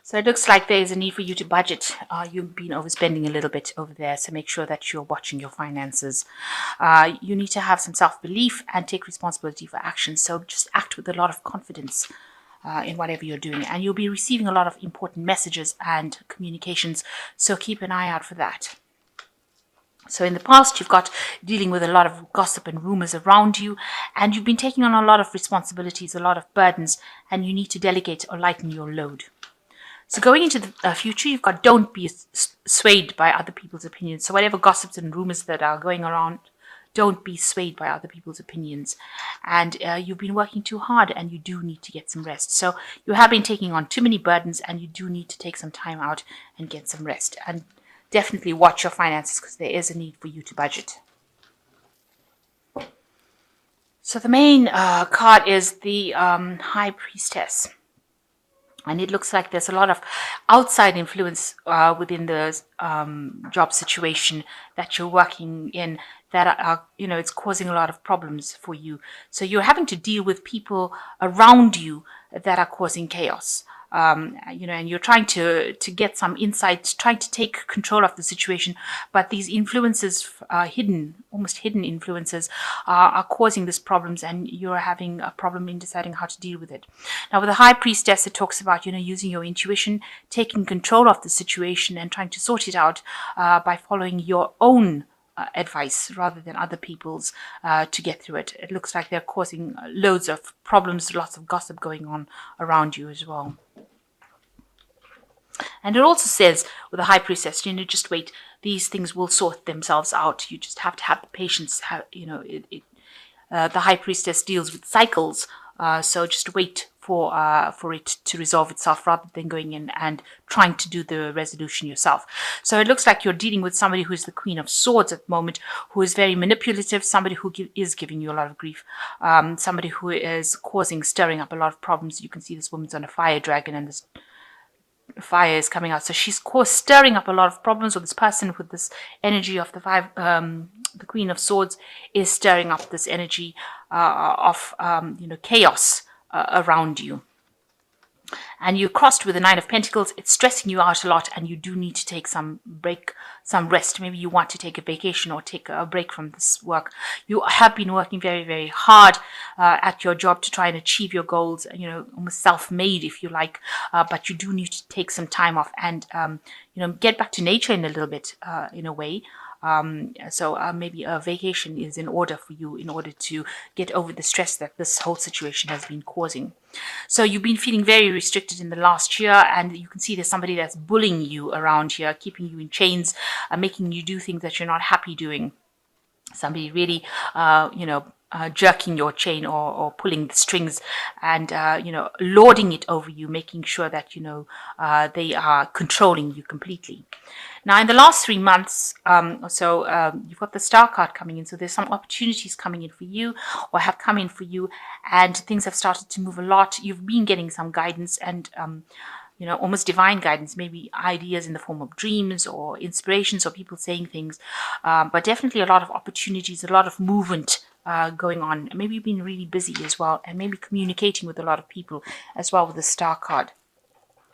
So it looks like there is a need for you to budget. You've been overspending a little bit over there, so make sure that you're watching your finances. You need to have some self-belief and take responsibility for action. So just act with a lot of confidence in whatever you're doing. And you'll be receiving a lot of important messages and communications, so keep an eye out for that. So in the past, you've got dealing with a lot of gossip and rumors around you, and you've been taking on a lot of responsibilities, a lot of burdens, and you need to delegate or lighten your load. So going into the future, you've got don't be swayed by other people's opinions. So whatever gossips and rumors that are going around, don't be swayed by other people's opinions. And you've been working too hard and you do need to get some rest. So you have been taking on too many burdens and you do need to take some time out and get some rest. And definitely watch your finances because there is a need for you to budget. So the main card is the High Priestess. And it looks like there's a lot of outside influence within the job situation that you're working in that are, it's causing a lot of problems for you. So you're having to deal with people around you that are causing chaos. And you're trying to get some insight, trying to take control of the situation, but these influences, almost hidden influences, are causing these problems, and you're having a problem in deciding how to deal with it. Now, with the High Priestess, it talks about, using your intuition, taking control of the situation, and trying to sort it out by following your own advice rather than other people's to get through it. It looks like they're causing loads of problems, lots of gossip going on around you as well. And it also says with the High Priestess, just wait. These things will sort themselves out. You just have to have the patience. The High Priestess deals with cycles, so just wait for it to resolve itself rather than going in and trying to do the resolution yourself. So it looks like you're dealing with somebody who is the Queen of Swords at the moment, who is very manipulative, somebody who is giving you a lot of grief, somebody who is stirring up a lot of problems. You can see this woman's on a fire dragon and this fire is coming out. So she's stirring up a lot of problems, or this person with this energy of the Queen of Swords is stirring up this energy of chaos around you. And you're crossed with the Nine of Pentacles. It's stressing you out a lot, and you do need to take some break, some rest. Maybe you want to take a vacation or take a break from this work. You have been working very, very hard at your job to try and achieve your goals, almost self-made, if you like, but you do need to take some time off and, get back to nature in a little bit, in a way. So maybe a vacation is in order for you in order to get over the stress that this whole situation has been causing. So you've been feeling very restricted in the last year, and you can see there's somebody that's bullying you around here, keeping you in chains, making you do things that you're not happy doing. Somebody really, jerking your chain or pulling the strings and, lording it over you, making sure that, they are controlling you completely. Now, in the last 3 months or so, you've got the Star card coming in. So there's some opportunities coming in for you or have come in for you, and things have started to move a lot. You've been getting some guidance and, almost divine guidance, maybe ideas in the form of dreams or inspirations or people saying things, but definitely a lot of opportunities, a lot of movement going on. Maybe you've been really busy as well, and maybe communicating with a lot of people as well with the Star card.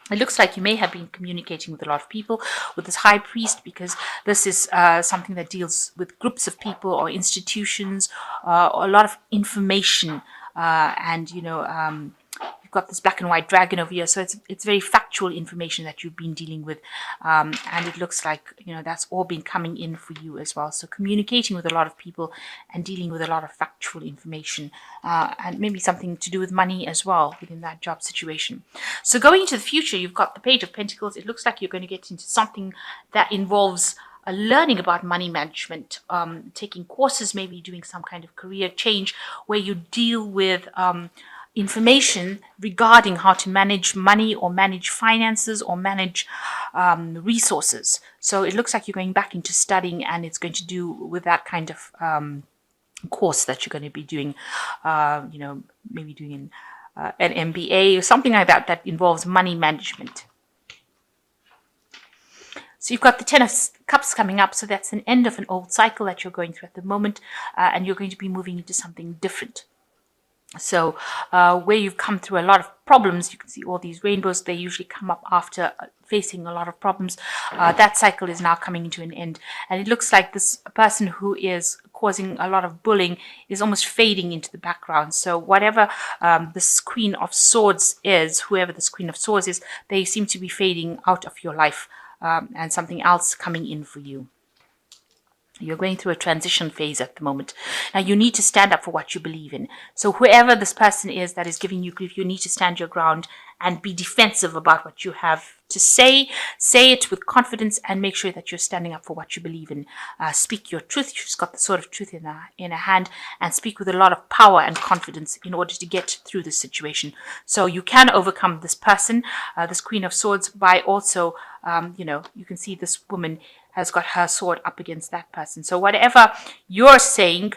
It looks like you may have been communicating with a lot of people with this High Priest, because this is something that deals with groups of people or institutions, or a lot of information, and you've got this black and white dragon over here, so it's very factual information that you've been dealing with, and it looks like that's all been coming in for you as well. So communicating with a lot of people and dealing with a lot of factual information, and maybe something to do with money as well within that job situation. So going into the future, you've got the Page of Pentacles. It looks like you're going to get into something that involves learning about money management, taking courses, maybe doing some kind of career change where you deal with information regarding how to manage money or manage finances or manage resources. So it looks like you're going back into studying, and it's going to do with that kind of course that you're going to be doing, maybe doing an MBA or something like that that involves money management. So you've got the Ten of Cups coming up. So that's an end of an old cycle that you're going through at the moment, and you're going to be moving into something different. So where you've come through a lot of problems, you can see all these rainbows, they usually come up after facing a lot of problems. That cycle is now coming to an end. And it looks like this person who is causing a lot of bullying is almost fading into the background. So whatever this Queen of Swords is, whoever this Queen of Swords is, they seem to be fading out of your life, and something else coming in for you. You're going through a transition phase at the moment. Now, you need to stand up for what you believe in. So whoever this person is that is giving you grief, you need to stand your ground and be defensive about what you have to say. Say it with confidence and make sure that you're standing up for what you believe in. Speak your truth. She's got the sword of truth in her hand, and speak with a lot of power and confidence in order to get through this situation. So you can overcome this person, this Queen of Swords, by also, you can see this woman has got her sword up against that person. So whatever you're saying,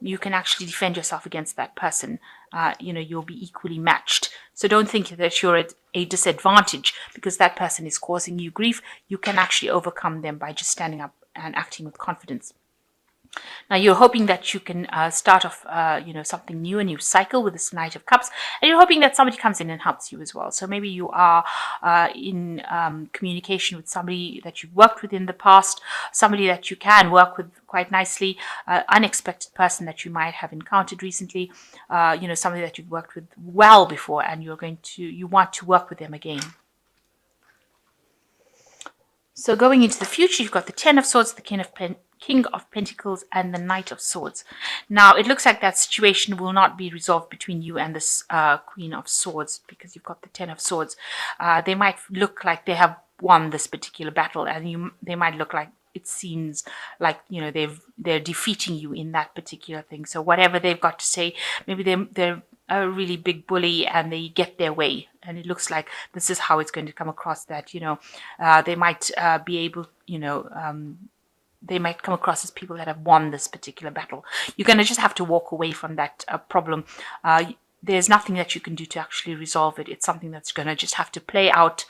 you can actually defend yourself against that person. You'll be equally matched. So don't think that you're at a disadvantage because that person is causing you grief. You can actually overcome them by just standing up and acting with confidence. Now, you're hoping that you can start off, something new, a new cycle with this Knight of Cups, and you're hoping that somebody comes in and helps you as well. So maybe you are in communication with somebody that you've worked with in the past, somebody that you can work with quite nicely, unexpected person that you might have encountered recently, somebody that you've worked with well before, and you want to work with them again. So going into the future, you've got the Ten of Swords, the King of Pentacles, and the Knight of Swords. Now, it looks like that situation will not be resolved between you and this Queen of Swords because you've got the Ten of Swords. They might look like they have won this particular battle, and they might look like it seems like they're defeating you in that particular thing. So whatever they've got to say, maybe they're a really big bully and they get their way, and it looks like this is how it's going to come across, that they might be able, they might come across as people that have won this particular battle. You're going to just have to walk away from that problem. There's nothing that you can do to actually resolve it. It's something that's going to just have to play out,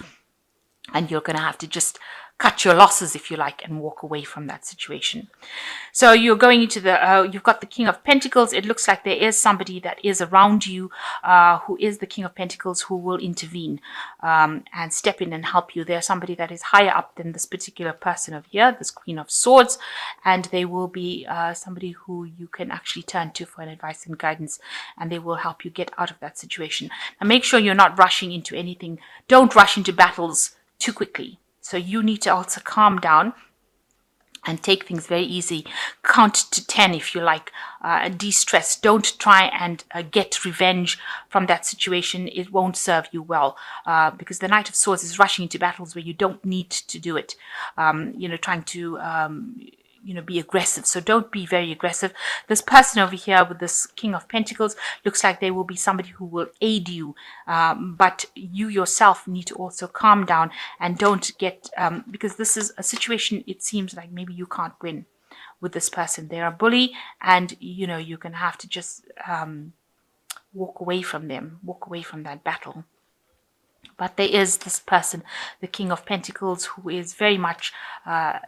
and you're going to have to just cut your losses, if you like, and walk away from that situation. So you're going into you've got the King of Pentacles. It looks like there is somebody that is around you who is the King of Pentacles, who will intervene and step in and help you. There's somebody that is higher up than this particular person over here, this Queen of Swords, and they will be somebody who you can actually turn to for an advice and guidance, and they will help you get out of that situation. Now, make sure you're not rushing into anything. Don't rush into battles too quickly. So you need to also calm down and take things very easy. Count to 10 if you like. De-stress. Don't try and get revenge from that situation. It won't serve you well because the Knight of Swords is rushing into battles where you don't need to do it. Trying to be aggressive. So don't be very aggressive. This person over here with this King of Pentacles looks like they will be somebody who will aid you, but you yourself need to also calm down and don't get, because this is a situation, it seems like maybe you can't win with this person. They're a bully, and you're going to have to just walk away from them, walk away from that battle. But there is this person, the King of Pentacles, who is very much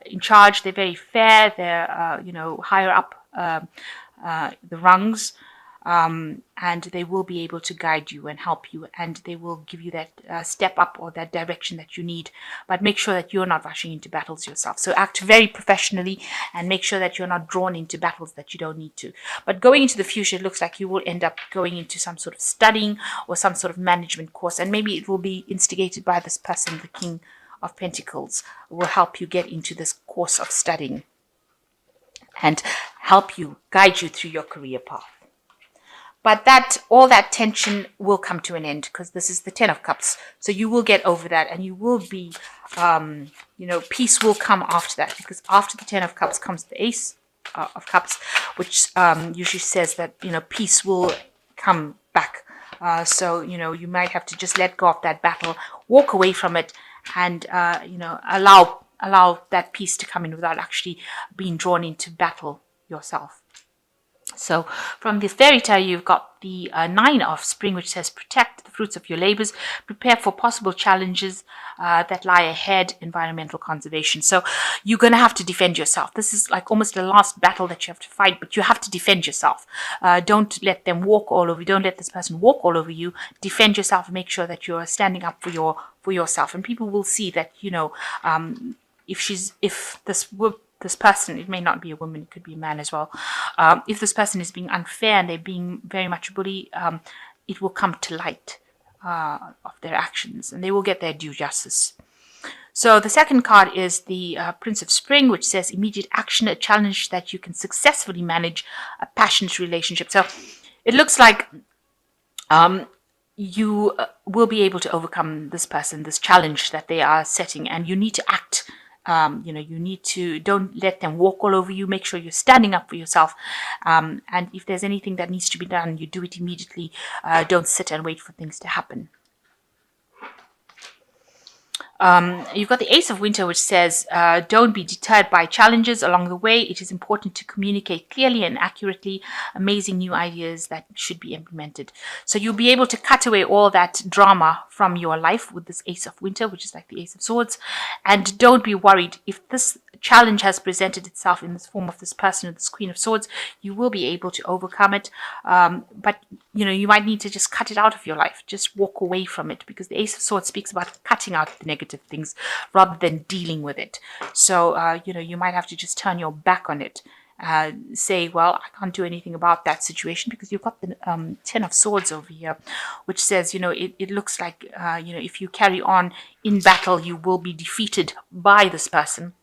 in charge. They're very fair. They're, higher up the rungs. And they will be able to guide you and help you. And they will give you that step up or that direction that you need. But make sure that you're not rushing into battles yourself. So act very professionally and make sure that you're not drawn into battles that you don't need to. But going into the future, it looks like you will end up going into some sort of studying or some sort of management course. And maybe it will be instigated by this person, the King of Pentacles, will help you get into this course of studying and help you, guide you through your career path. But all that tension will come to an end because this is the Ten of Cups. So you will get over that, and you will be, peace will come after that, because after the Ten of Cups comes the Ace of Cups, which usually says that, peace will come back. So, you might have to just let go of that battle, walk away from it, and, allow that peace to come in without actually being drawn into battle yourself. So from this fairy tale, you've got the Nine of Spring, which says protect the fruits of your labors, prepare for possible challenges that lie ahead, environmental conservation. So you're going to have to defend yourself. This is like almost the last battle that you have to fight, but you have to defend yourself. Don't let them walk all over you. Don't let this person walk all over you. Defend yourself and make sure that you're standing up for yourself. And people will see that, if this person, it may not be a woman, it could be a man as well. If this person is being unfair and they're being very much a bully, it will come to light of their actions, and they will get their due justice. So the second card is the Prince of Spring, which says immediate action, a challenge that you can successfully manage, a passionate relationship. So it looks like you will be able to overcome this person, this challenge that they are setting, and you need to act. You need to, don't let them walk all over you. Make sure you're standing up for yourself. And if there's anything that needs to be done, you do it immediately. Don't sit and wait for things to happen. You've got the Ace of Winter, which says, don't be deterred by challenges along the way. It is important to communicate clearly and accurately, amazing new ideas that should be implemented. So you'll be able to cut away all that drama from your life with this Ace of Winter, which is like the Ace of Swords. And don't be worried. If this challenge has presented itself in this form of this person, this Queen of Swords, you will be able to overcome it. But you might need to just cut it out of your life. Just walk away from it, because the Ace of Swords speaks about cutting out the negative things rather than dealing with it. So, you might have to just turn your back on it. Say, well, I can't do anything about that situation, because you've got the Ten of Swords over here, which says, it looks like, if you carry on in battle, you will be defeated by this person.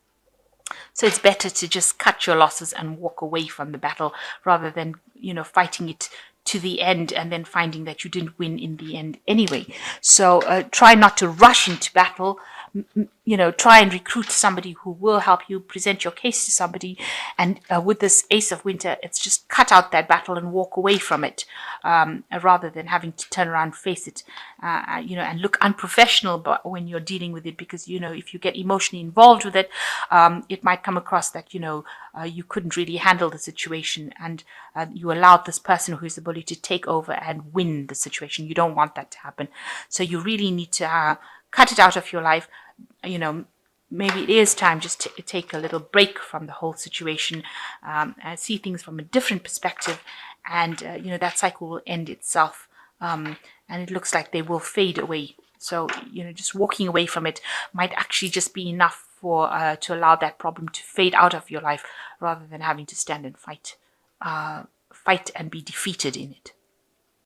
So it's better to just cut your losses and walk away from the battle rather than, fighting it to the end and then finding that you didn't win in the end anyway. So try not to rush into battle. Try and recruit somebody who will help you, present your case to somebody. And with this Ace of Winter, it's just cut out that battle and walk away from it, rather than having to turn around, face it, and look unprofessional when you're dealing with it, because, if you get emotionally involved with it, it might come across that, you couldn't really handle the situation, and you allowed this person who is the bully to take over and win the situation. You don't want that to happen. So you really need to cut it out of your life. Maybe it is time just to take a little break from the whole situation, and see things from a different perspective, and that cycle will end itself, and it looks like they will fade away. So just walking away from it might actually just be enough for to allow that problem to fade out of your life, rather than having to stand and fight and be defeated in it.